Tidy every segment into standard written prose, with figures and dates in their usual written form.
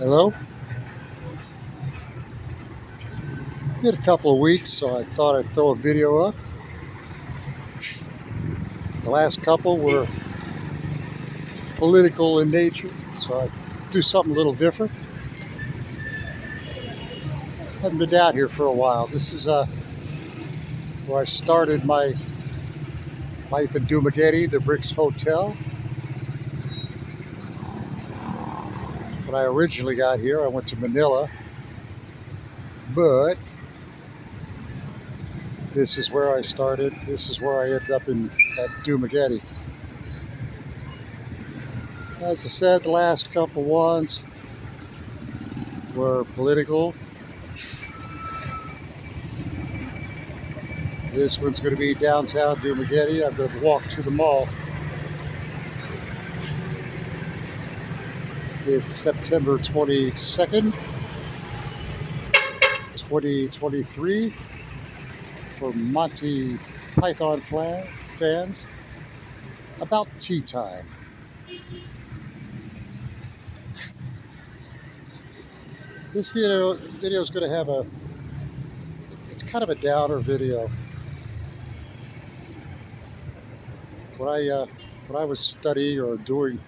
Hello. Been a couple of weeks, so I thought I'd throw a video up. The last couple were political in nature, so I do something a little different. Haven't been down here for a while. This is where I started my life in Dumaguete, the Bricks Hotel. When I originally got here, I went to Manila, but this is where I started. This is where I ended up at Dumaguete. As I said, the last couple ones were political. This one's going to be downtown Dumaguete. I'm going to walk to the mall. It's September 22nd, 2023. For Monty Python fans, about tea time. This video is going to have it's kind of a downer video. When I was studying or doing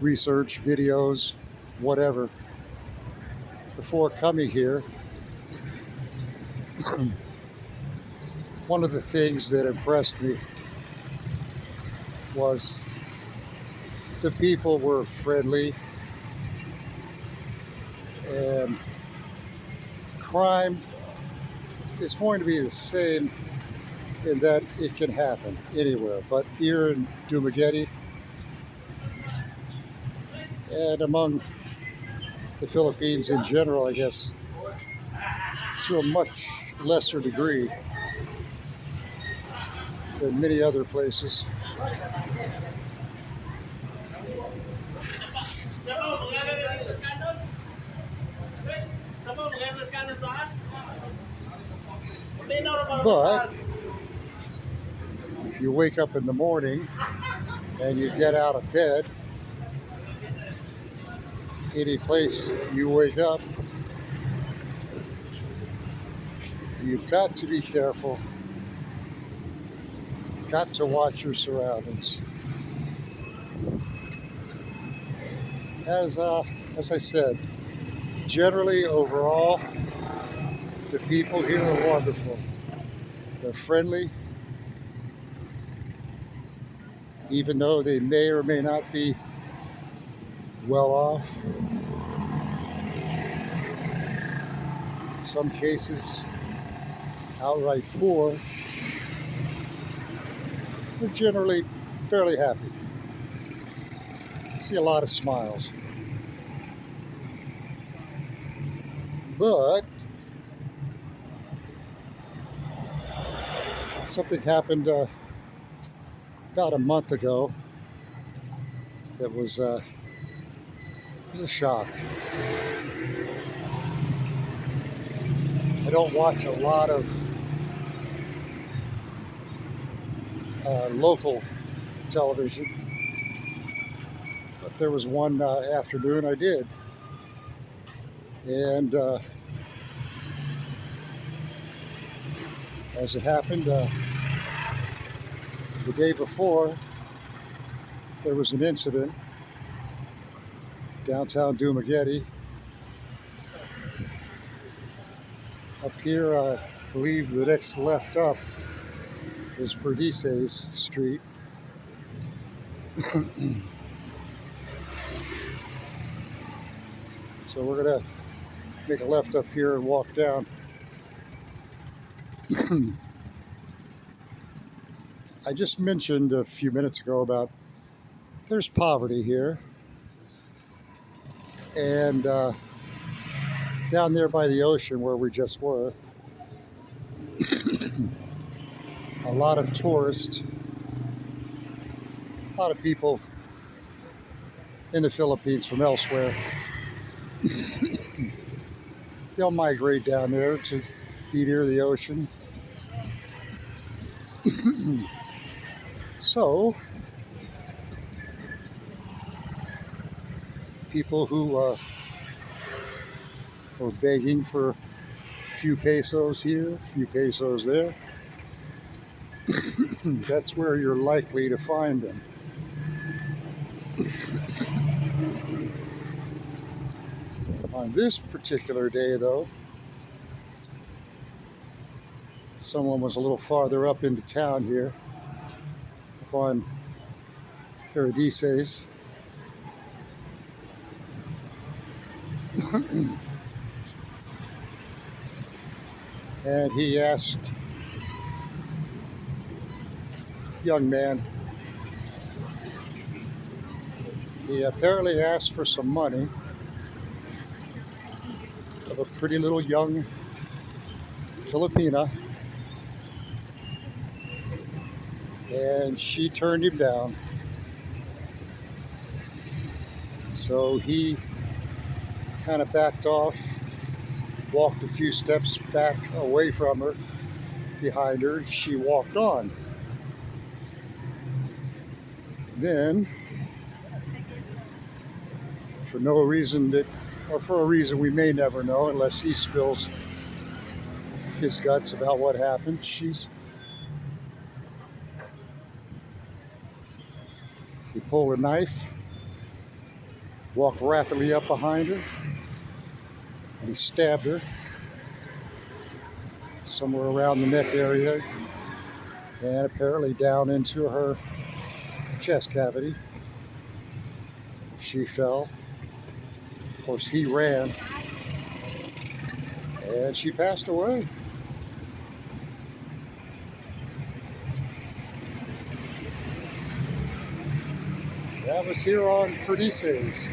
research, videos, whatever, before coming here, one of the things that impressed me was the people were friendly, and crime is going to be the same in that it can happen anywhere, but here in Dumaguete and among the Philippines in general, I guess, to a much lesser degree than many other places. But if you wake up in the morning and you get out of bed, any place you wake up, you've got to be careful, got to watch your surroundings. As I said, generally overall, the people here are wonderful. They're friendly, even though they may or may not be well off. In some cases, outright poor. They're generally fairly happy. See a lot of smiles. But something happened about a month ago that was a shock. I don't watch a lot of local television, but there was one afternoon I did, and as it happened, the day before, there was an incident downtown Dumaguete. Up here, I believe the next left up is Perdices Street. So we're gonna make a left up here and walk down. I just mentioned a few minutes ago about there's poverty here, and down there by the ocean where we just were, a lot of tourists, a lot of people in the Philippines from elsewhere. They'll migrate down there to be near the ocean. So people who or begging for a few pesos here, a few pesos there. That's where you're likely to find them. On this particular day, though, someone was a little farther up into town here, up on Paradises. And he asked, young man, he apparently asked for some money of a pretty little young Filipina, and she turned him down. So he kind of backed off, walked a few steps back away from her, behind her. She walked on. Then, for no reason that, or for a reason we may never know unless he spills his guts about what happened, he pulled a knife, walked rapidly up behind her, and he stabbed her somewhere around the neck area and apparently down into her chest cavity. She fell. Of course, he ran, and she passed away. That was here on Perdices.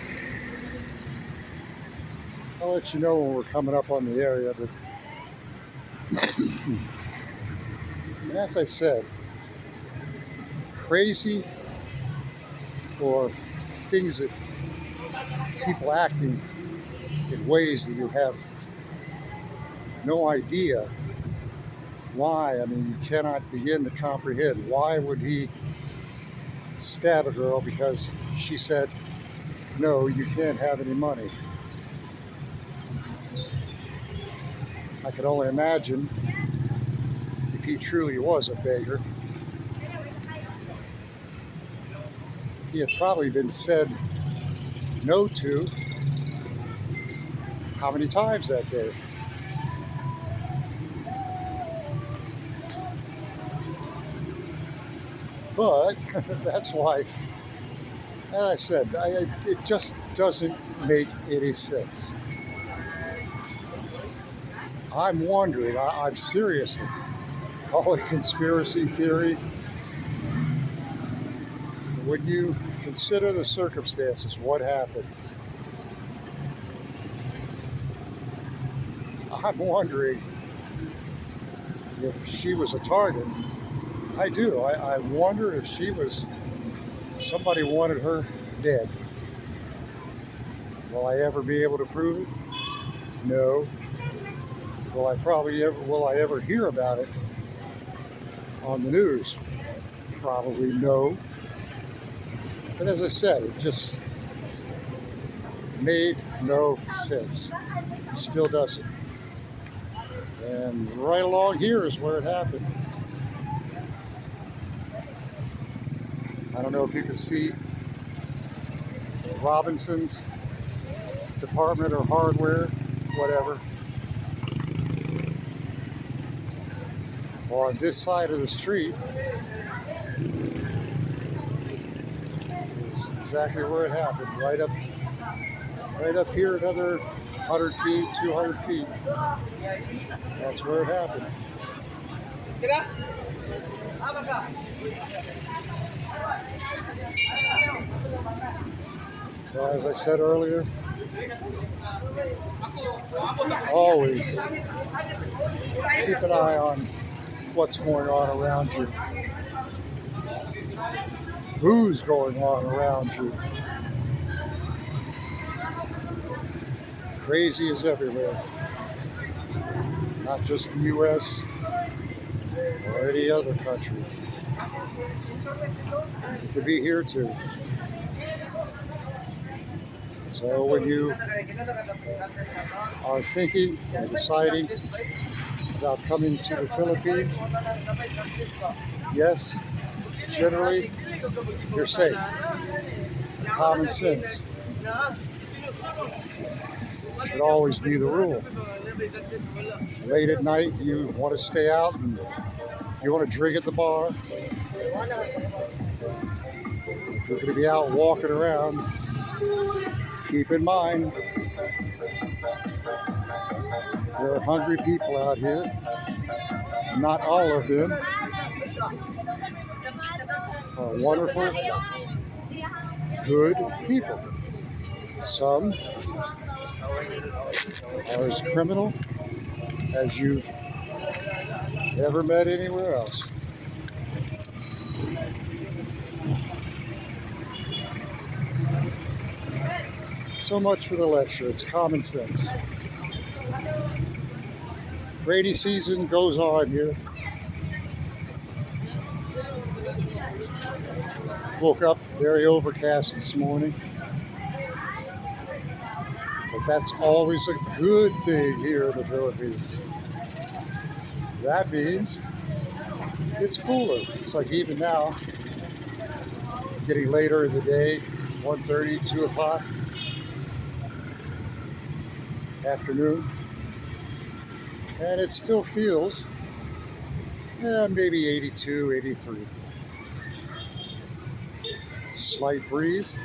I'll let you know when we're coming up on the area, but as I said, crazy, or things that people acting in ways that you have no idea why. I mean, you cannot begin to comprehend. Why would he stab a girl because she said, no, you can't have any money? I can only imagine if he truly was a beggar, he had probably been said no to how many times that day? But that's why, as I said, it just doesn't make any sense. I'm wondering, I'm seriously, call it conspiracy theory. When you consider the circumstances, what happened, I'm wondering if she was a target. I do. I wonder if somebody wanted her dead. Will I ever be able to prove it? No. Will I ever hear about it on the news? Probably no. But as I said, it just made no sense. Still doesn't. And right along here is where it happened. I don't know if you can see Robinson's department or hardware, whatever. On this side of the street is exactly where it happened. Right up here, another 100 feet, 200 feet. That's where it happened. So as I said earlier, always keep an eye on what's going on around you. Who's going on around you? Crazy is everywhere. Not just the U.S. or any other country. It could be here too. So So when you are thinking and deciding about coming to the Philippines, yes, generally you're safe. Common sense should always be the rule. Late at night, you want to stay out and you want to drink at the bar. If you're going to be out walking around, keep in mind there are hungry people out here. Not all of them are wonderful, good people. Some are as criminal as you've ever met anywhere else. So much for the lecture. It's common sense. Rainy season goes on here. Woke up very overcast this morning. But that's always a good thing here in the Philippines. That means it's cooler. It's like even now, getting later in the day, 1:30, 2 o'clock, afternoon. And it still feels maybe 82, 83. Slight breeze.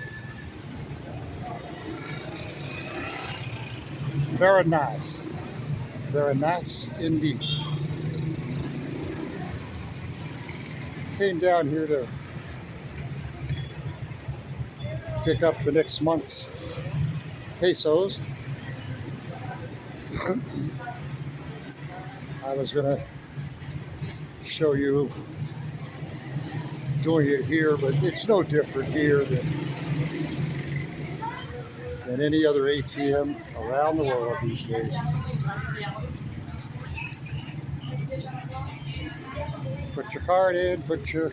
Very nice. Very nice indeed. Came down here to pick up the next month's pesos. I was going to show you doing it here, but it's no different here than any other ATM around the world these days. Put your card in, put your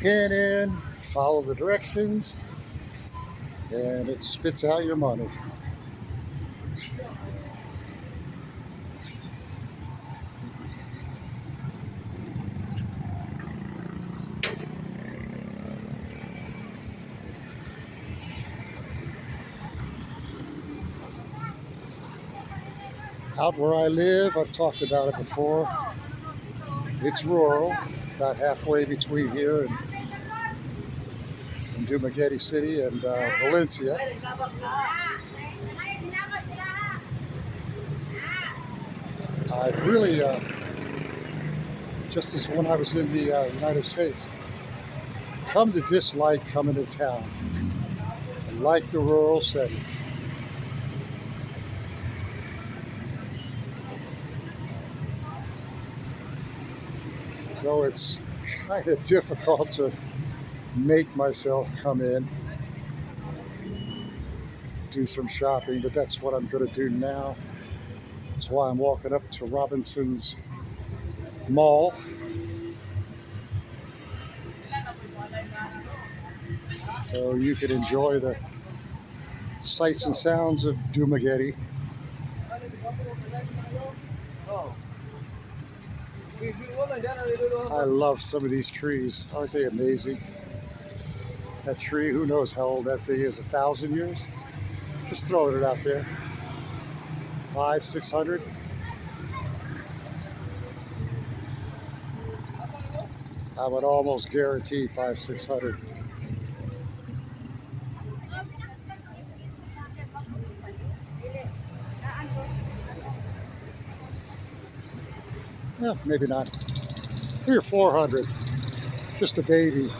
pin in, follow the directions, and it spits out your money. Out where I live, I've talked about it before. It's rural, about halfway between here and Dumaguete City and Valencia. I've really, just as when I was in the United States, come to dislike coming to town. I like the rural setting. So it's kind of difficult to make myself come in, do some shopping, but that's what I'm going to do now. That's why I'm walking up to Robinson's Mall. So you can enjoy the sights and sounds of Dumaguete. I love some of these trees. Aren't they amazing? That tree, who knows how old that thing is, 1,000 years? Just throwing it out there. 500, 600. I would almost guarantee 500, 600. Yeah, maybe not. 300 or 400. Just a baby.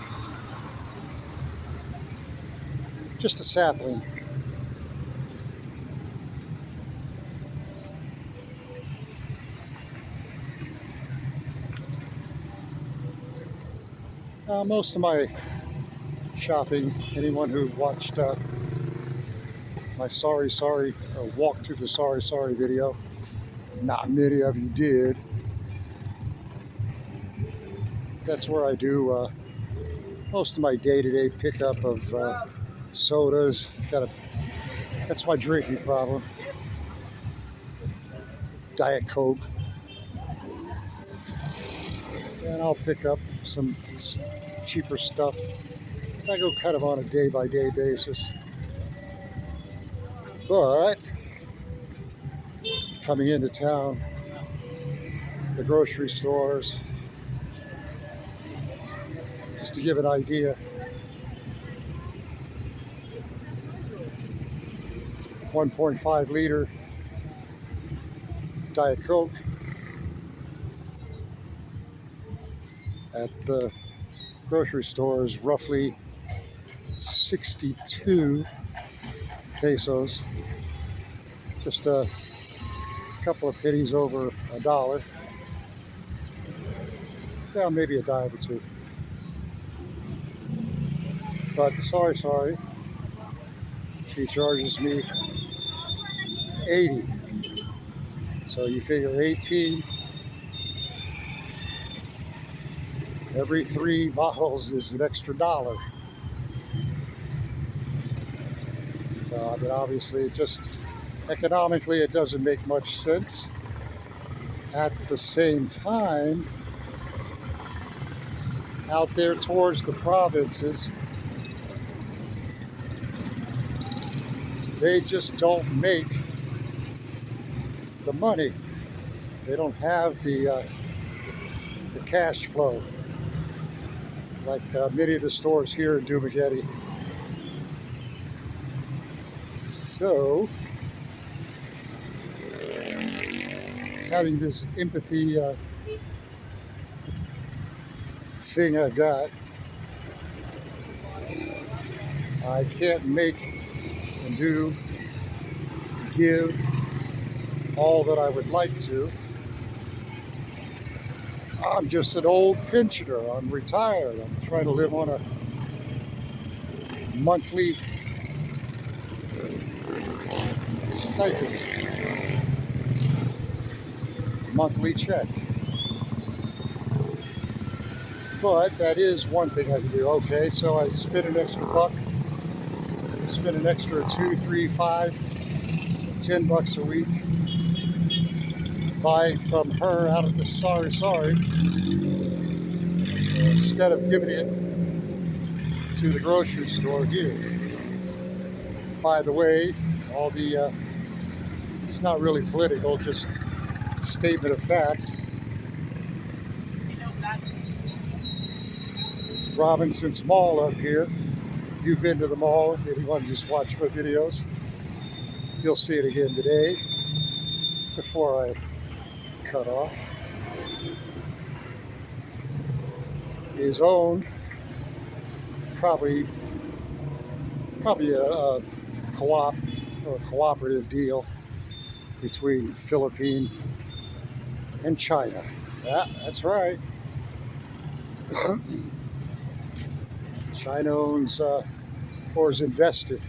Just a sapling. Most of my shopping, anyone who watched my walk through the sorry video, not many of you did. That's where I do most of my day-to-day pickup of sodas. Got a That's my drinking problem. Diet Coke. And I'll pick up some cheaper stuff. I go kind of on a day-by-day basis. But coming into town, the grocery stores, just to give an idea, 1.5 liter Diet Coke at the grocery store is roughly 62 pesos, just a couple of pennies over a dollar. Yeah, maybe a dime or two. But sorry, she charges me 80. So you figure 18 every 3 bottles is an extra dollar. So I mean, obviously, it just economically it doesn't make much sense. At the same time, out there towards the provinces, they just don't make the money. They don't have the cash flow like many of the stores here in Dumaguete. So, having this empathy thing I got, I can't make and give all that I would like to. I'm just an old pensioner. I'm retired. I'm trying to live on a monthly stipend, monthly check. But that is one thing I can do. Okay, so I spend an extra buck, spend an extra 2, 3, 5, 10 bucks a week, buy from her out of the sorry, instead of giving it to the grocery store here. By the way, all the, it's not really political, just statement of fact. Robinson's Mall up here. You've been to the mall. If anyone just watched my videos, you'll see it again today before I cut off. Is owned probably a co-op or a cooperative deal between Philippines and China. Yeah, that's right. China owns or is invested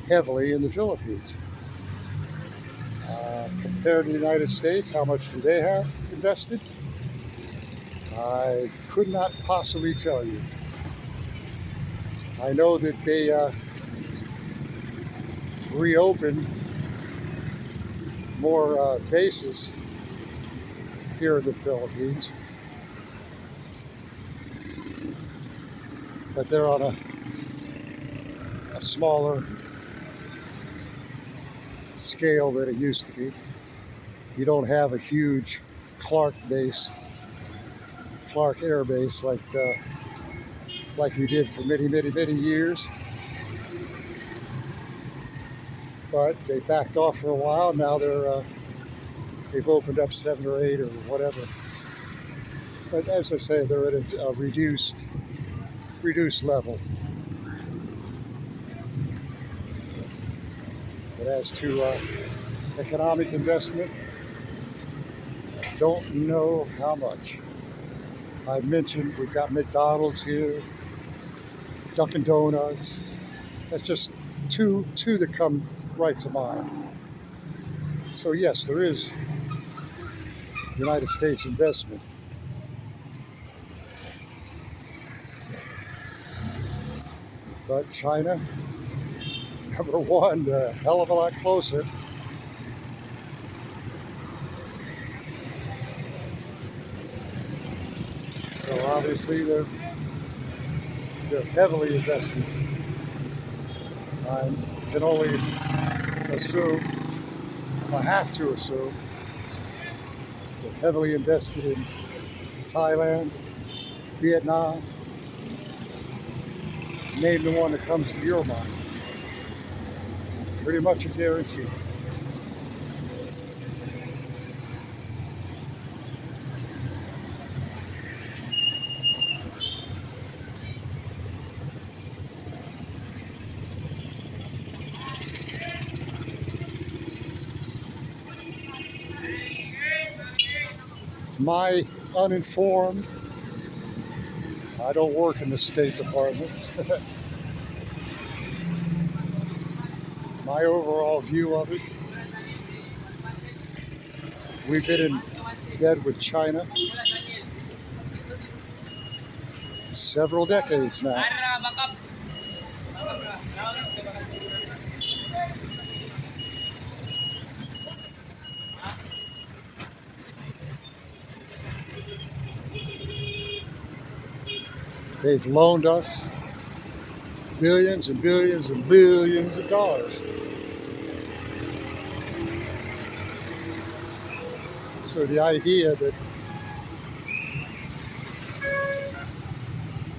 heavily in the Philippines. Compared to the United States, how much do they have invested? I could not possibly tell you. I know that they reopened more bases here in the Philippines, but they're on a smaller scale than it used to be. You don't have a huge Clark Air Base like we did for many years. But they backed off for a while. Now they've opened up 7 or 8 or whatever. But as I say, they're at a reduced level. But as to economic investment, don't know how much. I mentioned we've got McDonald's here, Dunkin' Donuts. That's just two that come right to mind. So yes, there is United States investment. But China Number one, a hell of a lot closer. So obviously they're heavily invested. I can only assume, I have to assume, they're heavily invested in Thailand, Vietnam. Name the one that comes to your mind. Pretty much a guarantee. My uninformed, I don't work in the State Department. My overall view of it, we've been in bed with China several decades now. They've loaned us billions and billions and billions of dollars. So the idea that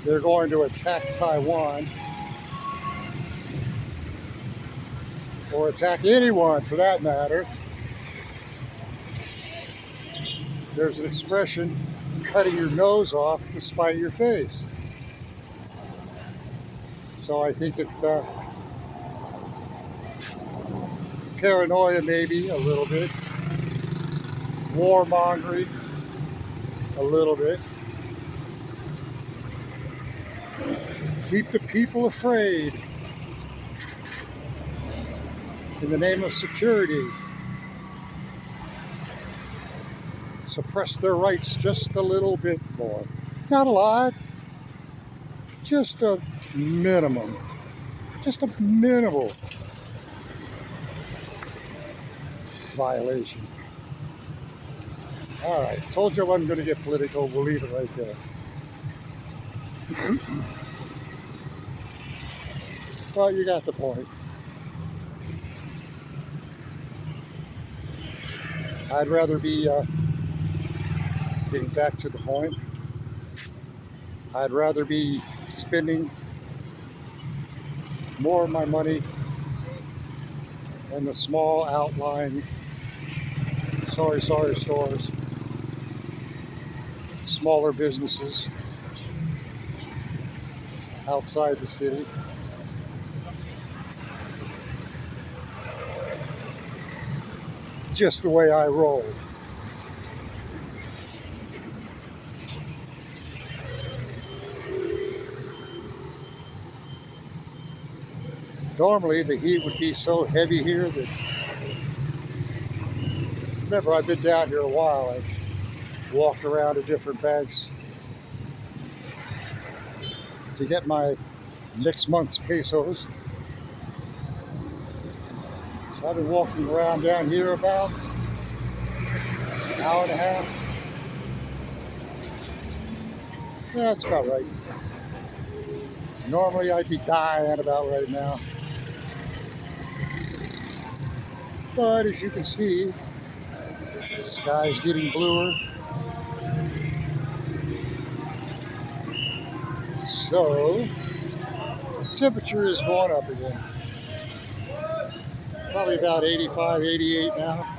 they're going to attack Taiwan or attack anyone for that matter, there's an expression, cutting your nose off to spite your face. So I think it's paranoia maybe a little bit, warmongering a little bit. Keep the people afraid in the name of security. Suppress their rights just a little bit more. Not a lot, just a minimum. Just a minimal violation. All right, told you I wasn't going to get political. We'll leave it right there. Well, you got the point. I'd rather be, getting back to the point, I'd rather be spending more of my money in the small outlying sorry stores, smaller businesses outside the city. Just the way I roll. Normally the heat would be so heavy here that, remember, I've been down here a while. I've walked around to different banks to get my next month's pesos. So I've been walking around down here about an hour and a half. Yeah, that's about right. Normally I'd be dying about right now. But as you can see, the sky's getting bluer. So, temperature is going up again. Probably about 85, 88 now.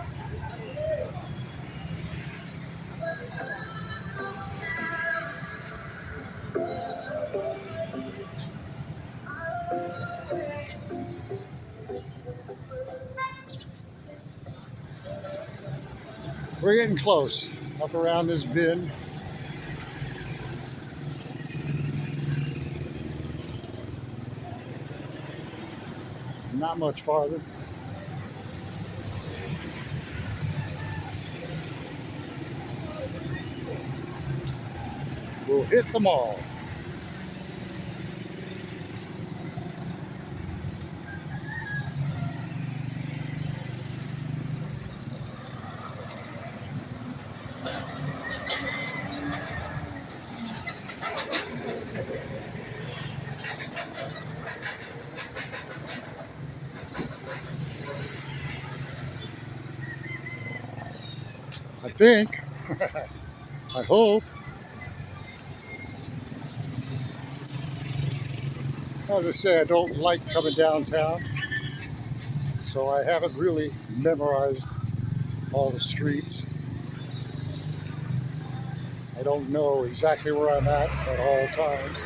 We're getting close, up around this bend. Not much farther. We'll hit them all. I think. I hope. As I say, I don't like coming downtown, so I haven't really memorized all the streets. I don't know exactly where I'm at all times.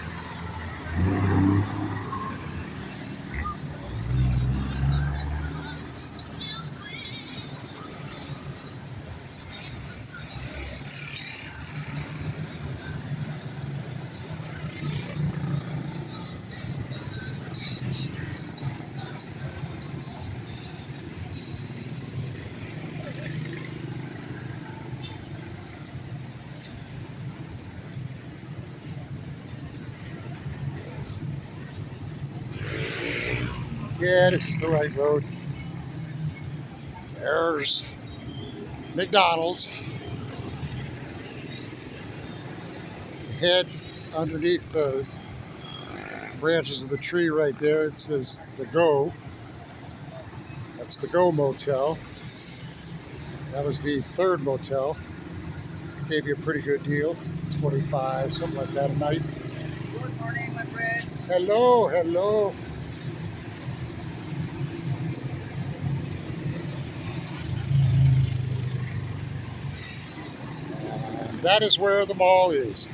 Yeah, this is the right road. There's McDonald's. Head underneath the branches of the tree right there. It says the Go. That's the Go Motel. That was the third motel. Gave you a pretty good deal, 25, something like that a night. Good morning, my friend. Hello, hello. And that is where the mall is.